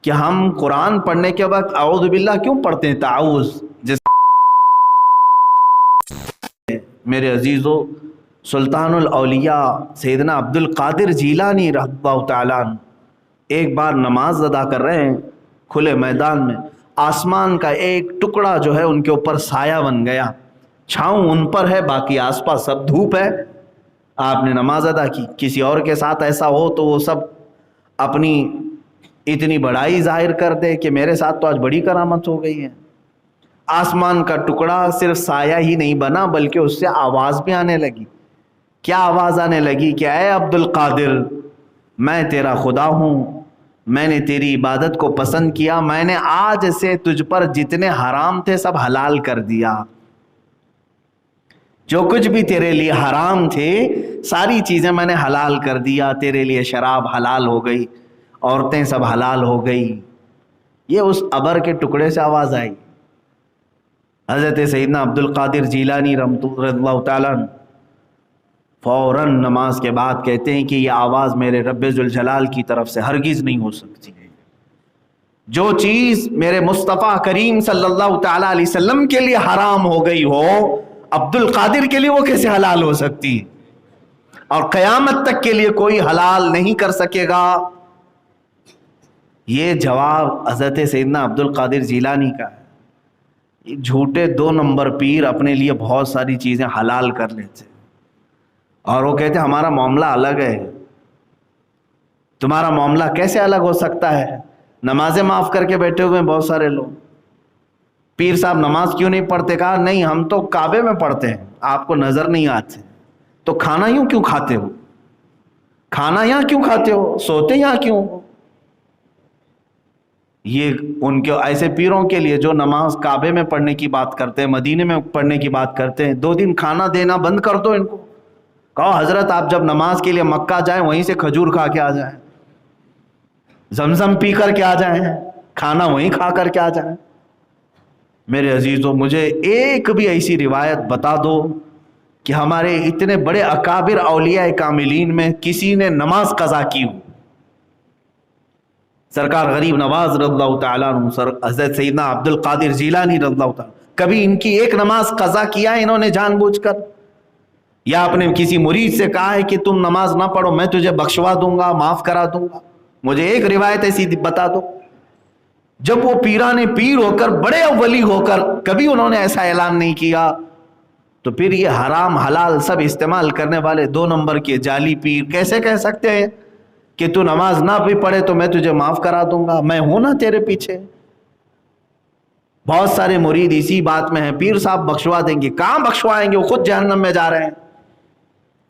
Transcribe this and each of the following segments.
کہ ہم قرآن پڑھنے کے وقت اعوذ باللہ کیوں پڑھتے ہیں؟ تعوذ جس میرے عزیزو سلطان الاولیاء سیدنا عبد القادر جیلانی رحمہ اللہ تعالیٰ عنہ ایک بار نماز ادا کر رہے ہیں کھلے میدان میں، آسمان کا ایک ٹکڑا جو ہے ان کے اوپر سایہ بن گیا، چھاؤں ان پر ہے، باقی آس پاس سب دھوپ ہے۔ آپ نے نماز ادا کی، کسی اور کے ساتھ ایسا ہو تو وہ سب اپنی اتنی بڑائی ظاہر کر دے کہ میرے ساتھ تو آج بڑی کرامت ہو گئی ہے۔ آسمان کا ٹکڑا صرف سایہ ہی نہیں بنا بلکہ اس سے آواز بھی آنے لگی۔ کیا آواز آنے لگی کہ اے عبد القادر، میں تیرا خدا ہوں، میں نے تیری عبادت کو پسند کیا، میں نے آج سے تجھ پر جتنے حرام تھے سب حلال کر دیا، جو کچھ بھی تیرے لیے حرام تھے ساری چیزیں میں نے حلال کر دیا، تیرے لیے شراب حلال ہو گئی، عورتیں سب حلال ہو گئی۔ یہ اس ابر کے ٹکڑے سے آواز آئی۔ حضرت سیدنا عبد القادر جیلانی رحمۃ اللہ تعالیٰ فوراً نماز کے بعد کہتے ہیں کہ یہ آواز میرے رب ذوالجلال کی طرف سے ہرگز نہیں ہو سکتی ہے۔ جو چیز میرے مصطفیٰ کریم صلی اللہ تعالیٰ علیہ وسلم کے لیے حرام ہو گئی ہو، عبد القادر کے لیے وہ کیسے حلال ہو سکتی؟ اور قیامت تک کے لیے کوئی حلال نہیں کر سکے گا۔ یہ جواب حضرت سیدنا عبد القادر جیلانی کا ہے۔ جھوٹے 2 نمبر پیر اپنے لیے بہت ساری چیزیں حلال کر لیتے اور وہ کہتے ہمارا معاملہ الگ ہے۔ تمہارا معاملہ کیسے الگ ہو سکتا ہے؟ نمازیں معاف کر کے بیٹھے ہوئے ہیں بہت سارے لوگ۔ پیر صاحب نماز کیوں نہیں پڑھتے؟ کہا نہیں ہم تو کعبے میں پڑھتے ہیں، آپ کو نظر نہیں آتے۔ تو کھانا یوں کیوں کھاتے ہو؟ کھانا یہاں کیوں کھاتے ہو؟ سوتے یہاں کیوں ہو؟ یہ ان کے ایسے پیروں کے لیے جو نماز کعبے میں پڑھنے کی بات کرتے ہیں، مدینے میں پڑھنے کی بات کرتے ہیں، 2 دن کھانا دینا بند کر دو ان کو۔ کہو حضرت آپ جب نماز کے لیے مکہ جائیں وہیں سے کھجور کھا کے آ جائیں، زمزم پی کر کے آ جائیں، کھانا وہیں کھا کر کے آ جائیں۔ میرے عزیزوں مجھے ایک بھی ایسی روایت بتا دو کہ ہمارے اتنے بڑے اکابر اولیاء کاملین میں کسی نے نماز قضا کی ہو۔ سرکار غریب نواز رضی اللہ تعالیٰ عنہ، حضرت سیدنا عبد القادر جیلانی رضی اللہ تعالیٰ، کبھی ان کی ایک نماز قضا کیا ہے انہوں نے جان بوجھ کر؟ یا اپنے کسی مرید سے کہا ہے کہ تم نماز نہ پڑھو میں تجھے بخشوا دوں گا، معاف کرا دوں گا؟ مجھے ایک روایت ایسی بتا دو۔ جب وہ پیران پیر ہو کر، بڑے ولی ہو کر، کبھی انہوں نے ایسا اعلان نہیں کیا، تو پھر یہ حرام حلال سب استعمال کرنے والے 2 نمبر کے جعلی پیر کیسے کہہ سکتے ہیں کہ تو نماز نہ بھی پڑھے تو میں تجھے معاف کرا دوں گا، میں ہوں نا تیرے پیچھے؟ بہت سارے مرید اسی بات میں ہیں، پیر صاحب بخشوا دیں گے، کہاں بخشوائیں گے؟ وہ خود جہنم میں جا رہے ہیں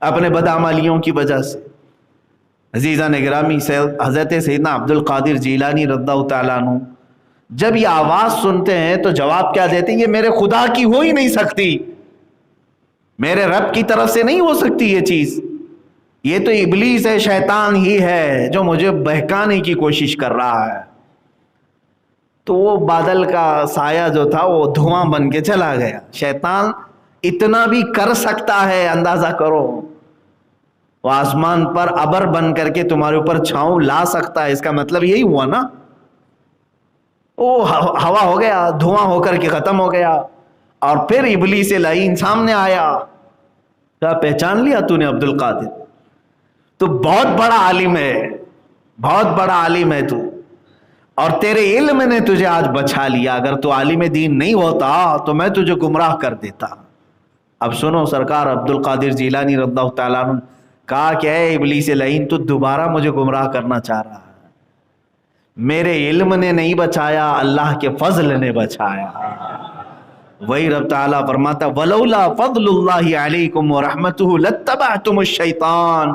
اپنے بدعمالیوں کی وجہ سے۔ عزیزان گرامی، حضرت سیدنا عبد القادر جیلانی رضی اللہ تعالیٰ عنہ جب یہ آواز سنتے ہیں تو جواب کیا دیتے ہیں؟ یہ میرے خدا کی ہو ہی نہیں سکتی، میرے رب کی طرف سے نہیں ہو سکتی یہ چیز، یہ تو ابلیس ہے، شیطان ہی ہے جو مجھے بہکانے کی کوشش کر رہا ہے۔ تو وہ بادل کا سایہ جو تھا وہ دھواں بن کے چلا گیا۔ شیطان اتنا بھی کر سکتا ہے، اندازہ کرو، وہ آسمان پر ابر بن کر کے تمہارے اوپر چھاؤں لا سکتا ہے، اس کا مطلب یہی ہوا نا۔ وہ ہوا ہو گیا، دھواں ہو کر کے ختم ہو گیا، اور پھر ابلیس لعین سامنے آیا۔ کیا پہچان لیا تو نے عبد القادر؟ تو بہت بڑا عالم ہے، بہت بڑا عالم ہے تو، اور تیرے علم نے تجھے آج بچا لیا، اگر تو عالم دین نہیں ہوتا تو میں تجھے گمراہ کر دیتا۔ اب سنو، سرکار عبد القادر جیلانی رضی اللہ تعالیٰ عنہ کہا کہ اے ابلیس لعین، تو دوبارہ مجھے گمراہ کرنا چاہ رہا ہے، میرے علم نے نہیں بچایا، اللہ کے فضل نے بچایا۔ وہی رب تعالیٰ فرماتا وَلَوْلَا فَضْلُ اللَّهِ عَلَيْكُمْ وَرَحْمَتُهُ لَاتَّبَعْتُمُ الشَّيْطَانَ،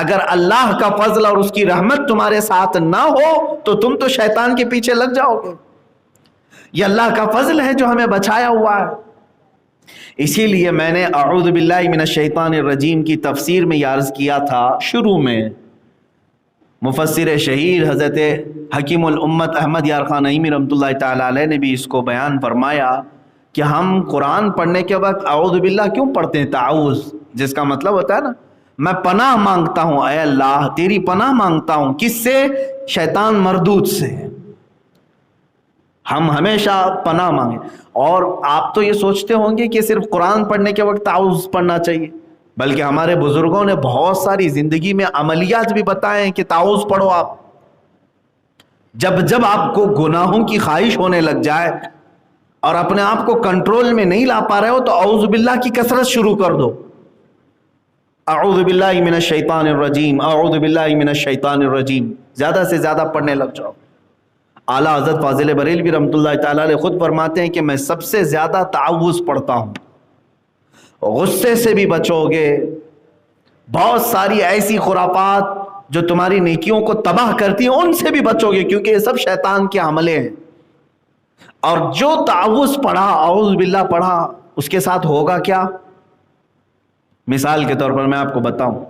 اگر اللہ کا فضل اور اس کی رحمت تمہارے ساتھ نہ ہو تو تم تو شیطان کے پیچھے لگ جاؤ گے۔ یہ اللہ کا فضل ہے جو ہمیں بچایا ہوا ہے۔ اسی لیے میں نے اعوذ باللہ من الشیطان الرجیم کی تفسیر میں یہ عرض کیا تھا شروع میں، مفسر شہیر حضرت حکیم الامت احمد یار خان نعیمی رحمۃ اللہ تعالیٰ علیہ نے بھی اس کو بیان فرمایا کہ ہم قرآن پڑھنے کے وقت اعوذ باللہ کیوں پڑھتے ہیں؟ تعوذ جس کا مطلب ہوتا ہے نا، میں پناہ مانگتا ہوں، اے اللہ تیری پناہ مانگتا ہوں، کس سے؟ شیطان مردود سے۔ ہم ہمیشہ پناہ مانگیں. اور آپ تو یہ سوچتے ہوں گے کہ صرف قرآن پڑھنے کے وقت تعوذ پڑھنا چاہیے، بلکہ ہمارے بزرگوں نے بہت ساری زندگی میں عملیات بھی بتائے ہیں کہ تعوذ پڑھو آپ. جب آپ کو گناہوں کی خواہش ہونے لگ جائے اور اپنے آپ کو کنٹرول میں نہیں لا پا رہے ہو تو اعوذ باللہ کی کثرت شروع کر دو. اعوذ باللہ من الشیطان الرجیم، اعوذ باللہ من الشیطان الرجیم، زیادہ سے زیادہ پڑھنے لگ جاؤ. اعلیٰ حضرت فاضل بریلوی رحمۃ اللہ تعالیٰ علیہ خود فرماتے ہیں کہ میں سب سے زیادہ تعوذ پڑھتا ہوں. غصے سے بھی بچو گے، بہت ساری ایسی خرافات جو تمہاری نیکیوں کو تباہ کرتی ہیں ان سے بھی بچو گے، کیونکہ یہ سب شیطان کے عملے ہیں. اور جو تعوذ پڑھا، اعوذ باللہ پڑھا، اس کے ساتھ ہوگا کیا؟ مثال کے طور پر میں آپ کو بتاؤں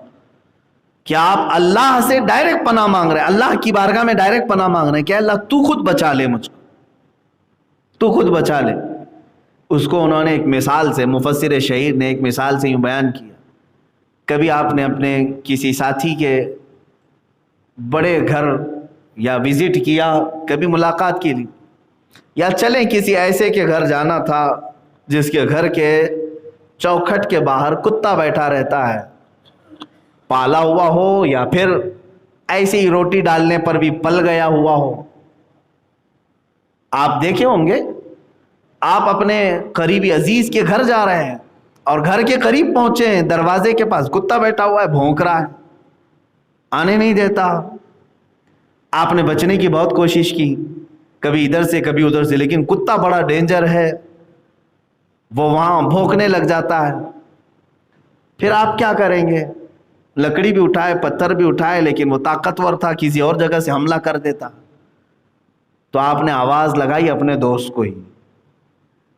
کہ آپ اللہ سے ڈائریکٹ پناہ مانگ رہے ہیں، اللہ کی بارگاہ میں ڈائریکٹ پناہ مانگ رہے ہیں کہ اللہ تو خود بچا لے مجھ کو، تو خود بچا لے. اس کو انہوں نے ایک مثال سے، مفسر شہیر نے ایک مثال سے یوں بیان کیا. کبھی آپ نے اپنے کسی ساتھی کے بڑے گھر یا وزٹ کیا، کبھی ملاقات کے لیے، یا چلیں کسی ایسے کے گھر جانا تھا جس کے گھر کے چوکھٹ کے باہر کتا بیٹھا رہتا ہے، پالا ہوا ہو یا پھر ایسے ہی روٹی ڈالنے پر بھی پل گیا ہوا ہو. آپ دیکھے ہوں گے، آپ اپنے قریبی عزیز کے گھر جا رہے ہیں اور گھر کے قریب پہنچے ہیں، دروازے کے پاس کتا بیٹھا ہوا ہے، بھونک رہا ہے، آنے نہیں دیتا. آپ نے بچنے کی بہت کوشش کی، کبھی ادھر سے کبھی ادھر سے، لیکن کتا بڑا ڈینجر ہے، وہ وہاں بھونکنے لگ جاتا ہے. پھر آپ کیا کریں گے؟ لکڑی بھی اٹھائے، پتھر بھی اٹھائے، لیکن وہ طاقتور تھا، کسی اور جگہ سے حملہ کر دیتا. تو آپ نے آواز لگائی اپنے دوست کو ہی،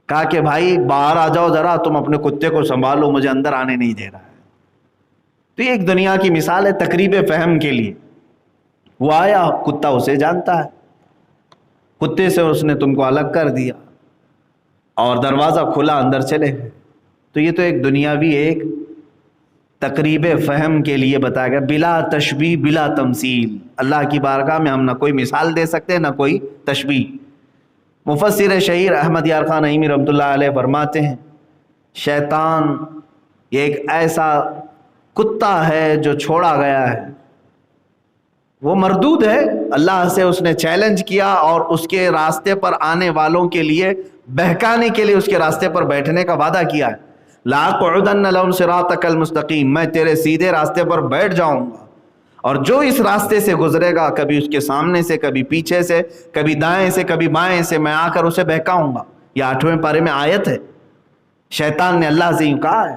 کہا کہ بھائی باہر آ جاؤ ذرا، تم اپنے کتے کو سنبھالو، مجھے اندر آنے نہیں دے رہا ہے. تو یہ ایک دنیا کی مثال ہے تقریب فہم کے لیے. وہ آیا، کتا اسے جانتا ہے، کتے سے اس نے تم کو الگ کر دیا اور دروازہ کھلا، اندر چلے گئے. تو یہ تو ایک دنیاوی ایک تقریب فہم کے لیے بتایا گیا، بلا تشبیہ بلا تمثیل. اللہ کی بارگاہ میں ہم نہ کوئی مثال دے سکتے نہ کوئی تشبیہ. مفسر شہیر احمد یار خان نعیمی رحمۃ اللہ علیہ فرماتے ہیں شیطان یہ ایک ایسا کتا ہے جو چھوڑا گیا ہے، وہ مردود ہے. اللہ سے اس نے چیلنج کیا اور اس کے راستے پر آنے والوں کے لیے بہکانے کے لیے اس کے راستے پر بیٹھنے کا وعدہ کیا ہے. لَأَقْعُدَنَّ لَهُمْ صِرَاطَكَ الْمُسْتَقِيمَ، میں تیرے سیدھے راستے پر بیٹھ جاؤں گا، اور جو اس راستے سے گزرے گا، کبھی اس کے سامنے سے، کبھی پیچھے سے، کبھی دائیں سے، کبھی بائیں سے، میں آ کر اسے بہکاؤں گا. یہ 8ویں پارے میں آیت ہے. شیطان نے اللہ سے یوں کہا ہے.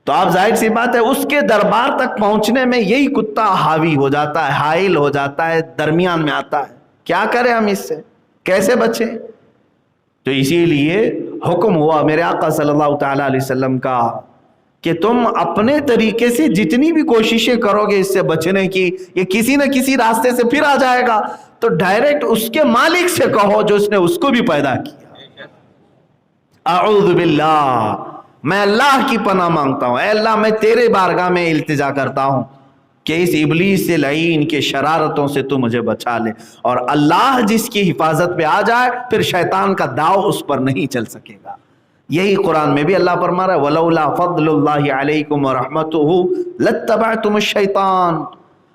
تو آپ ظاہر سی بات ہے اس کے دربار تک پہنچنے میں یہی کتا حاوی ہو جاتا ہے، حائل ہو جاتا ہے، درمیان میں آتا ہے. کیا کریں ہم اس سے، کیسے بچیں؟ تو اسی لیے حکم ہوا میرے آقا صلی اللہ تعالیٰ علیہ وسلم کا کہ تم اپنے طریقے سے جتنی بھی کوششیں کرو گے اس سے بچنے کی، یہ کسی نہ کسی راستے سے پھر آ جائے گا. تو ڈائریکٹ اس کے مالک سے کہو جو اس نے اس کو بھی پیدا کیا. اعوذ باللہ، میں اللہ کی پناہ مانگتا ہوں، اے اللہ میں تیرے بارگاہ میں التجا کرتا ہوں کہ اس ابلیس سے لعین کے شرارتوں سے تو مجھے بچا لے. اور اللہ جس کی حفاظت پہ آ جائے پھر شیطان کا داؤ اس پر نہیں چل سکے گا. یہی قرآن میں بھی اللہ فرما رہا ہے وَلَوْلَا فَضْلُ اللَّهِ عَلَيْكُمْ وَرَحْمَتُهُ لَاتَّبَعْتُمُ الشَّيْطَانَ.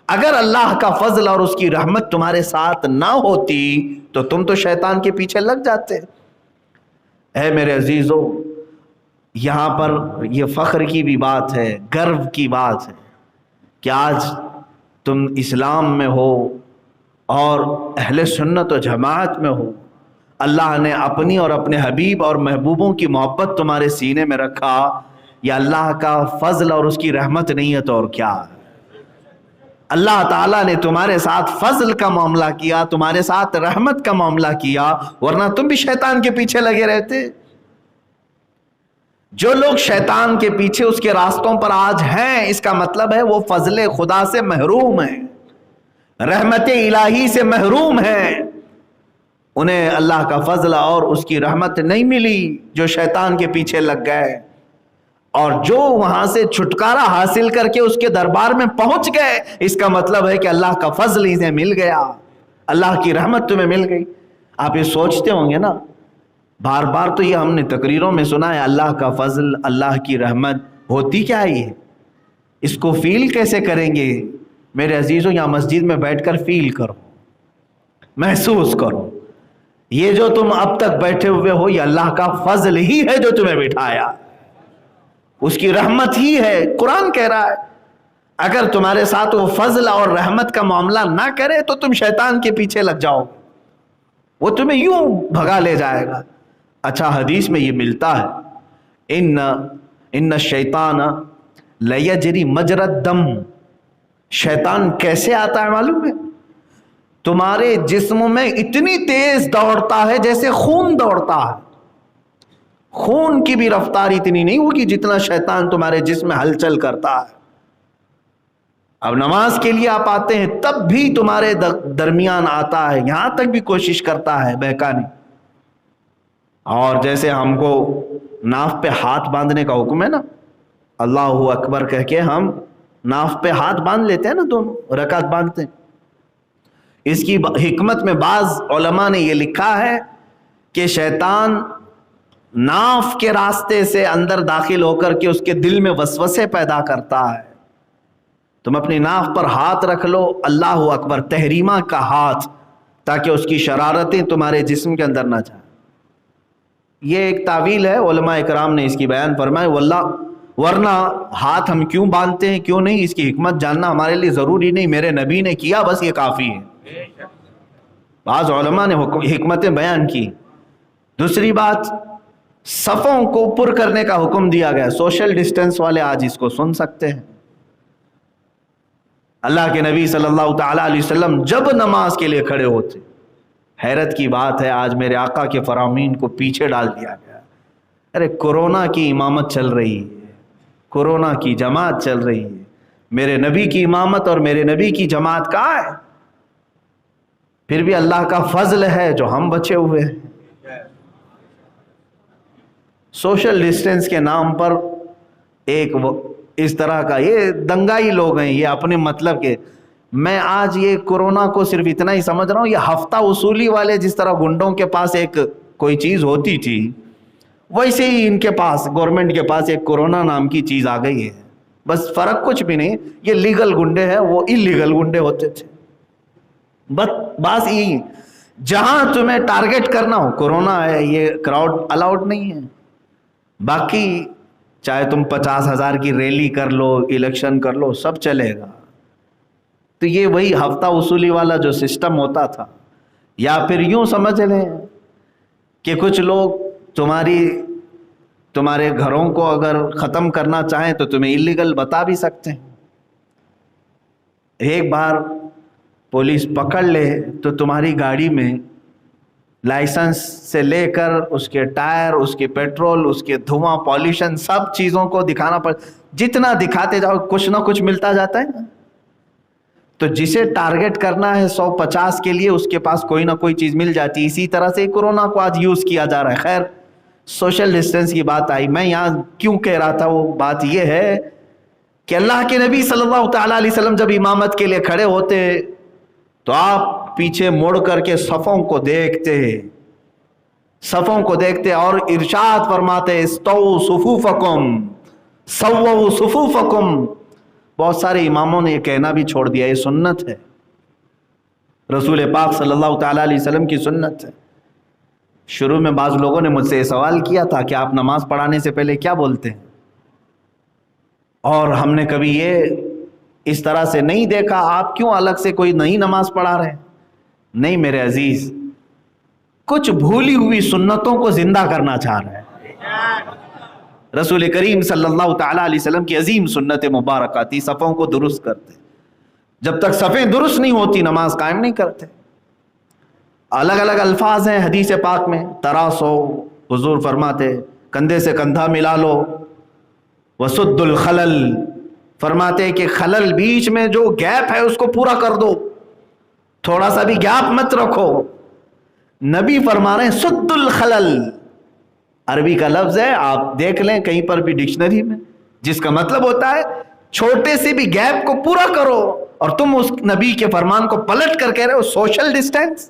اگر اللہ کا فضل اور اس کی رحمت تمہارے ساتھ نہ ہوتی تو تم تو شیطان کے پیچھے لگ جاتے. اے میرے عزیزو، یہاں پر یہ فخر کی بھی بات ہے، گرو کی بات ہے کہ آج تم اسلام میں ہو اور اہل سنت و جماعت میں ہو. اللہ نے اپنی اور اپنے حبیب اور محبوبوں کی محبت تمہارے سینے میں رکھا. یا اللہ کا فضل اور اس کی رحمت نہیں ہے تو اور کیا؟ اللہ تعالیٰ نے تمہارے ساتھ فضل کا معاملہ کیا، تمہارے ساتھ رحمت کا معاملہ کیا، ورنہ تم بھی شیطان کے پیچھے لگے رہتے. جو لوگ شیطان کے پیچھے اس کے راستوں پر آج ہیں، اس کا مطلب ہے وہ فضل خدا سے محروم ہیں، رحمت الہی سے محروم ہیں. انہیں اللہ کا فضل اور اس کی رحمت نہیں ملی جو شیطان کے پیچھے لگ گئے. اور جو وہاں سے چھٹکارا حاصل کر کے اس کے دربار میں پہنچ گئے، اس کا مطلب ہے کہ اللہ کا فضل انہیں مل گیا، اللہ کی رحمت تمہیں مل گئی. آپ یہ سوچتے ہوں گے نا، بار بار تو یہ ہم نے تقریروں میں سنا ہے، اللہ کا فضل، اللہ کی رحمت، ہوتی کیا ہے یہ؟ اس کو فیل کیسے کریں گے؟ میرے عزیزوں، یہاں مسجد میں بیٹھ کر فیل کرو، محسوس کرو، یہ جو تم اب تک بیٹھے ہوئے ہو یہ اللہ کا فضل ہی ہے جو تمہیں بٹھایا، اس کی رحمت ہی ہے۔ قرآن کہہ رہا ہے اگر تمہارے ساتھ وہ فضل اور رحمت کا معاملہ نہ کرے تو تم شیطان کے پیچھے لگ جاؤ، وہ تمہیں یوں بھگا لے جائے گا۔ اچھا، حدیث میں یہ ملتا ہے، ان الشیطان لیجری مجری الدم، شیطان کیسے آتا ہے معلوم ہے؟ تمہارے جسم میں اتنی تیز دوڑتا ہے جیسے خون دوڑتا ہے، خون کی بھی رفتار اتنی نہیں ہوگی جتنا شیطان تمہارے جسم میں ہلچل کرتا ہے۔ اب نماز کے لیے آپ آتے ہیں تب بھی تمہارے درمیان آتا ہے، یہاں تک بھی کوشش کرتا ہے بہکانے۔ اور جیسے ہم کو ناف پہ ہاتھ باندھنے کا حکم ہے نا، اللہ اکبر کہہ کے ہم ناف پہ ہاتھ باندھ لیتے ہیں نا، دونوں رکعت باندھتے ہیں۔ اس کی حکمت میں بعض علماء نے یہ لکھا ہے کہ شیطان ناف کے راستے سے اندر داخل ہو کر کے اس کے دل میں وسوسے پیدا کرتا ہے۔ تم اپنی ناف پر ہاتھ رکھ لو، اللہ اکبر، تحریمہ کا ہاتھ، تاکہ اس کی شرارتیں تمہارے جسم کے اندر نہ جائیں۔ یہ ایک تعویل ہے، علماء اکرام نے اس کی بیان فرمائے، واللہ ورنہ ہاتھ ہم کیوں باندھتے ہیں، کیوں نہیں، اس کی حکمت جاننا ہمارے لیے ضروری نہیں، میرے نبی نے کیا بس یہ کافی ہے۔ بعض علماء نے حکمتیں بیان کی۔ دوسری بات، صفوں کو پر کرنے کا حکم دیا گیا۔ سوشل ڈسٹینس والے آج اس کو سن سکتے ہیں۔ اللہ کے نبی صلی اللہ تعالی علیہ وسلم جب نماز کے لیے کھڑے ہوتے، حیرت کی بات ہے آج میرے آقا کے فرامین کو پیچھے ڈال دیا گیا۔ ارے کورونا کی امامت چل رہی ہے، کورونا کی جماعت چل رہی ہے، میرے نبی کی امامت اور میرے نبی کی جماعت کہاں ہے؟ پھر بھی اللہ کا فضل ہے جو ہم بچے ہوئے ہیں۔ سوشل ڈسٹینس کے نام پر ایک اس طرح کا، یہ دنگائی لوگ ہیں، یہ اپنے مطلب کے۔ میں آج یہ کورونا کو صرف اتنا ہی سمجھ رہا ہوں، یہ ہفتہ وصولی والے جس طرح گنڈوں کے پاس ایک کوئی چیز ہوتی تھی، ویسے ہی ان کے پاس، گورنمنٹ کے پاس ایک کورونا نام کی چیز آ گئی ہے۔ بس فرق کچھ بھی نہیں، یہ لیگل گنڈے ہیں، وہ انلیگل گنڈے ہوتے تھے۔ بس یہ جہاں تمہیں ٹارگٹ کرنا ہو، کورونا ہے، یہ کراؤڈ الاؤڈ نہیں ہے۔ باقی چاہے تم 50,000 کی ریلی کر لو، الیکشن کر لو، سب چلے گا۔ تو یہ وہی ہفتہ وصولی والا جو سسٹم ہوتا تھا، یا پھر یوں سمجھ لیں کہ کچھ لوگ تمہارے گھروں کو اگر ختم کرنا چاہیں تو تمہیں انلیگل بتا بھی سکتے ہیں۔ ایک بار پولیس پکڑ لے تو تمہاری گاڑی میں لائسنس سے لے کر اس کے ٹائر، اس کے پیٹرول، اس کے دھواں، پالیوشن، سب چیزوں کو دکھانا جتنا دکھاتے جاؤ کچھ نہ کچھ ملتا جاتا ہے نا۔ تو جسے ٹارگٹ کرنا ہے 150 کے لیے، اس کے پاس کوئی نہ کوئی چیز مل جاتی ہے۔ اسی طرح سے کورونا کو آج یوز کیا جا رہا ہے۔ خیر، سوشل ڈسٹینس کی بات آئی، میں یہاں کیوں کہہ رہا تھا، وہ بات یہ ہے کہ اللہ کے نبی صلی اللہ تعالی علیہ وسلم جب امامت کے لیے کھڑے ہوتے تو آپ پیچھے مڑ کر کے صفوں کو دیکھتے اور ارشاد فرماتے، استووا صفوفکم، سووا صفوفکم۔ بہت سارے اماموں نے یہ کہنا بھی چھوڑ دیا، یہ سنت ہے، رسول پاک صلی اللہ تعالی علیہ وسلم کی سنت ہے۔ شروع میں بعض لوگوں نے مجھ سے یہ سوال کیا تھا کہ آپ نماز پڑھانے سے پہلے کیا بولتے ہیں، اور ہم نے کبھی یہ اس طرح سے نہیں دیکھا، آپ کیوں الگ سے کوئی نئی نماز پڑھا رہے ہیں؟ نہیں میرے عزیز، کچھ بھولی ہوئی سنتوں کو زندہ کرنا چاہ رہے ہیں۔ رسول کریم صلی اللہ تعالی علیہ وسلم کی عظیم سنت مبارکہ تھی، صفوں کو درست کرتے۔ جب تک صفیں درست نہیں ہوتی نماز قائم نہیں کرتے۔ الگ الگ الفاظ ہیں حدیث پاک میں، تراسو، حضور فرماتے کندھے سے کندھا ملا لو، وسد الخلل، فرماتے کہ خلل بیچ میں جو گیپ ہے اس کو پورا کر دو، تھوڑا سا بھی گیپ مت رکھو۔ نبی فرما رہے ہیں سد الخلل، عربی کا لفظ ہے، آپ دیکھ لیں کہیں پر بھی ڈکشنری میں، جس کا مطلب ہوتا ہے چھوٹے سے بھی گیپ کو پورا کرو۔ اور تم اس نبی کے فرمان کو پلٹ کر کہہ رہے ہو سوشل ڈسٹینس،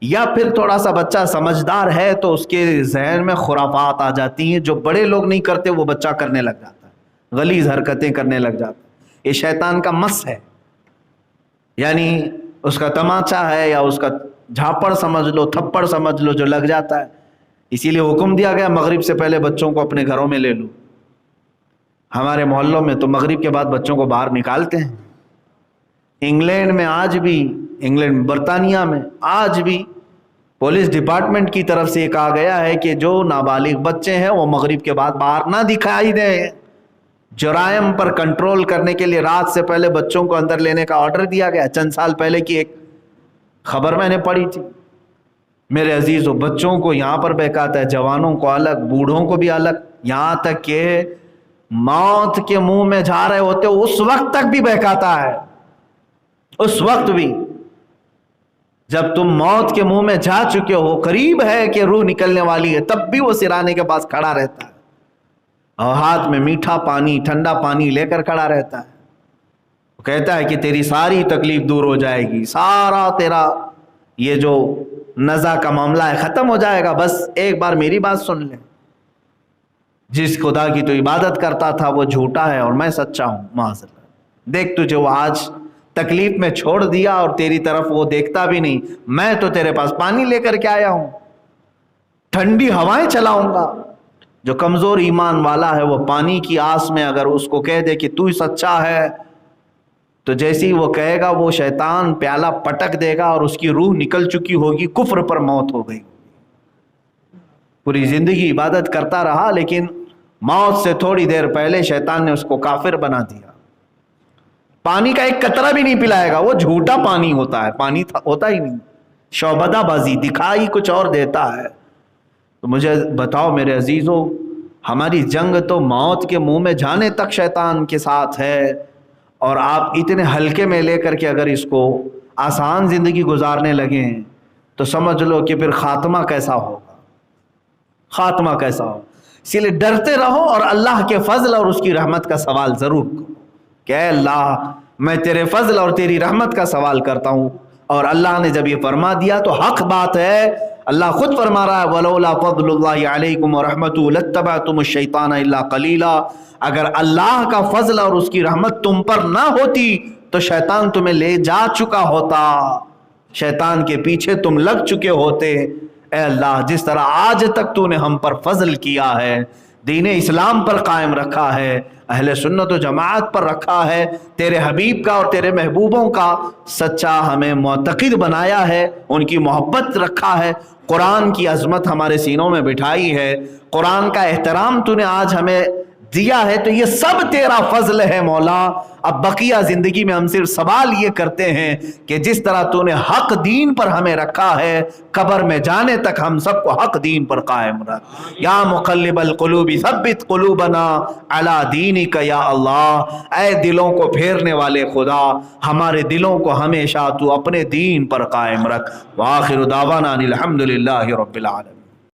یا پھر تھوڑا سا بچہ سمجھدار ہے تو اس کے ذہن میں خرافات آ جاتی ہیں، جو بڑے لوگ نہیں کرتے وہ بچہ کرنے لگ جاتا ہے، غلیظ حرکتیں کرنے لگ جاتا ہے۔ یہ شیطان کا مس ہے، یعنی اس کا تماچا ہے یا اس کا جھاپڑ سمجھ لو، تھپڑ سمجھ لو، جو لگ جاتا ہے۔ اسی لیے حکم دیا گیا مغرب سے پہلے بچوں کو اپنے گھروں میں لے لو۔ ہمارے محلوں میں تو مغرب کے بعد بچوں کو باہر نکالتے ہیں۔ انگلینڈ میں آج بھی، انگلینڈ برطانیہ میں آج بھی پولیس ڈپارٹمنٹ کی طرف سے یہ کہا گیا ہے کہ جو نابالغ بچے ہیں وہ مغرب کے بعد باہر نہ دکھائی دیں۔ جرائم پر کنٹرول کرنے کے لیے رات سے پہلے بچوں کو اندر لینے کا آرڈر دیا گیا۔ چند سال پہلے کی ایک خبر میں نے پڑھی تھی۔ میرے عزیزو، بچوں کو یہاں پر بہکاتا ہے، جوانوں کو الگ، بوڑھوں کو بھی الگ، یہاں تک کہ موت کے منہ میں جا رہے ہوتے اس وقت تک بھی بہکاتا ہے۔ اس وقت بھی جب تم موت کے منہ میں جا چکے ہو، قریب ہے کہ روح نکلنے والی ہے، تب بھی وہ سرانے کے پاس کھڑا رہتا ہے اور ہاتھ میں میٹھا پانی، ٹھنڈا پانی لے کر کھڑا رہتا ہے۔ وہ کہتا ہے کہ تیری ساری تکلیف دور ہو جائے گی، سارا تیرا یہ جو نزع کا معاملہ ہے ختم ہو جائے گا، بس ایک بار میری بات سن لے۔ جس خدا کی تو عبادت کرتا تھا وہ جھوٹا ہے اور میں سچا ہوں، معاذ اللہ۔ دیکھ تجھے وہ آج تکلیف میں چھوڑ دیا اور تیری طرف وہ دیکھتا بھی نہیں۔ میں تو تیرے پاس پانی لے کر کے آیا ہوں، ٹھنڈی ہوائیں چلاؤں گا۔ جو کمزور ایمان والا ہے وہ پانی کی آس میں اگر اس کو کہہ دے کہ تو ہی سچا ہے، تو جیسی وہ کہے گا وہ شیطان پیالہ پٹک دے گا اور اس کی روح نکل چکی ہوگی، کفر پر موت ہو گئی۔ پوری زندگی عبادت کرتا رہا لیکن موت سے تھوڑی دیر پہلے شیطان نے اس کو کافر بنا دیا۔ پانی کا ایک قطرہ بھی نہیں پلائے گا، وہ جھوٹا پانی ہوتا ہے، پانی ہوتا ہی نہیں، شعبدہ بازی، دکھائی کچھ اور دیتا ہے۔ تو مجھے بتاؤ میرے عزیزو، ہماری جنگ تو موت کے منہ میں جانے تک شیطان کے ساتھ ہے، اور آپ اتنے ہلکے میں لے کر کے اگر اس کو آسان زندگی گزارنے لگیں تو سمجھ لو کہ پھر خاتمہ کیسا ہوگا، خاتمہ کیسا ہوگا۔ اسی لیے ڈرتے رہو اور اللہ کے فضل اور اس کی رحمت کا سوال ضرور کرو کہ اے اللہ میں تیرے فضل اور تیری رحمت کا سوال کرتا ہوں۔ اور اللہ نے جب یہ فرما دیا تو حق بات ہے، اللہ خود فرما رہا ہے وَلَوْلَا فَضْلُ اللَّهِ عَلَيْكُمْ وَرَحْمَتُهُ لَاتَّبَعْتُمُ الشَّيْطَانَ إِلَّا قَلِيلًا۔ اگر اللہ کا فضل اور اس کی رحمت تم پر نہ ہوتی تو شیطان تمہیں لے جا چکا ہوتا، شیطان کے پیچھے تم لگ چکے ہوتے۔ اے اللہ جس طرح آج تک تو نے ہم پر فضل کیا ہے، دین اسلام پر قائم رکھا ہے، اہل سنت و جماعت پر رکھا ہے، تیرے حبیب کا اور تیرے محبوبوں کا سچا ہمیں معتقد بنایا ہے، ان کی محبت رکھا ہے، قرآن کی عظمت ہمارے سینوں میں بٹھائی ہے، قرآن کا احترام تو نے آج ہمیں دیا ہے، تو یہ سب تیرا فضل ہے مولا۔ اب بقیہ زندگی میں ہم صرف سوال یہ کرتے ہیں کہ جس طرح تو نے حق دین پر ہمیں رکھا ہے، قبر میں جانے تک ہم سب کو حق دین پر قائم رکھ۔ یا مقلب القلوب ثبت قلوبنا علی دینک یا اللہ، اے دلوں کو پھیرنے والے خدا ہمارے دلوں کو ہمیشہ تو اپنے دین پر قائم رکھ۔ وآخر دعوانا الحمدللہ رب العالمین۔